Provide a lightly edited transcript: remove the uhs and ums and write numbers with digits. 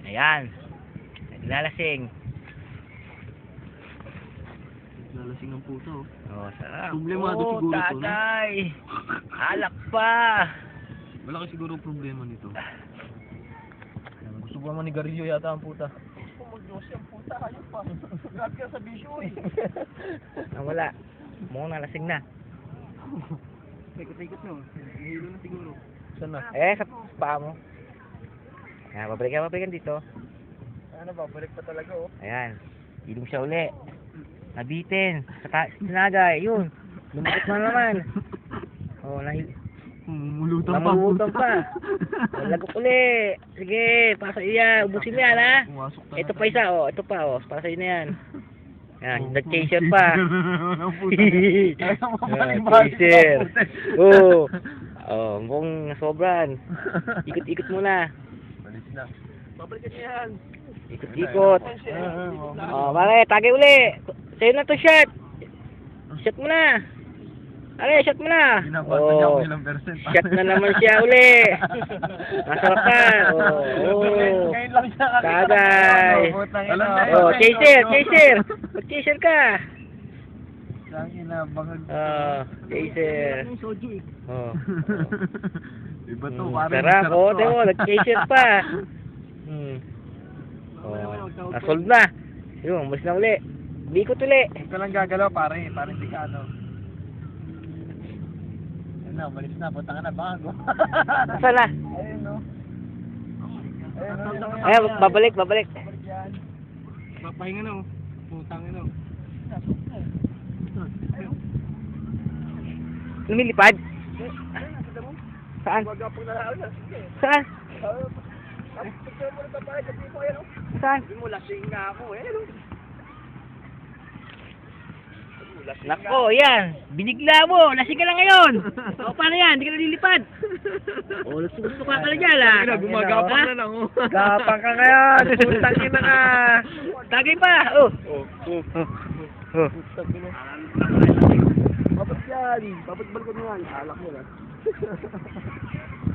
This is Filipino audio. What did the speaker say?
Ayan. Naglalasing. Lalasing ng puto. Oh, sarap. Problemado siguro to, no? Tatay. Alak pa. Malaki siguro ang problema nito. Gusto ko naman ni Garillo yata ang puta. Gusto mo Diyos yung puta, ayun pa. Grabe ka sa bisyo eh. Wala. Mukhang nalasing na. Ikot-ikot nyo. Hihilo na siguro. Saan na? Sa paa mo. Ayan, babalikan dito. Ano ba, balik pa talaga oh. Ayan. Ilong siya uli. Nabitin. Sinagay. Yun. Lumikot na naman. Oh, Mulutan pa. namulutan pa. Lagok uli. Sige, para sa iya. Ubusin mo yan, ha? Pumasok talaga. Ito pa isa, oh. Ito pa, oh. Para sa iyo na yan. Yan, nag-chaser pa. Chaser. Oh. Oh, mukhang sobran. Ikot-ikot muna. Balis na. Babalikan niya yan. Ikot-ikot. Oh, mare, tagay uli. Sa'yo na to shot. Shot mo na. Are, shot mo na. Binabasa niya kung ilang percent. Shot na naman siya uli. Masarap pa. Oh. Ngayon lang siya Tagay. Alam na Oh, chaser. Mag-chaser ka. Sangin na, bangag. Chaser. Yung soju eh. Oh. Iba to, Mm, parang sarap. Oh, to, diba, nag-chaser pa. Oh, nasolve na. Yun, umalis na uli. Bikot uli. Huwag ka lang gagalaw, pare. Pare, hindi ka ano. Ayun na, umalis na. Punta ka na, bago. Saan na? Ayun no. Ayun no. Ayan, babalik. Papahinga na oh. Putang ina oh. Lumilipad? Saan? Magapang nalaon na. Sige. Saan? Picture mo na tapay. Kasi ko ayan oh. Saan? Hindi mo lasing na ako eh. Ano? Nako, yan. Binigla mo. Lasing ka lang ngayon. O, paano yan? Hindi ka nalilipad. O, gusto ka pala dyan, ha? Gumagapang na lang, oh. Gapang ka ngayon. Putang ina ka. Tagay pa. Oh. Babalik yan. Babalik mo yan. Alak mo na.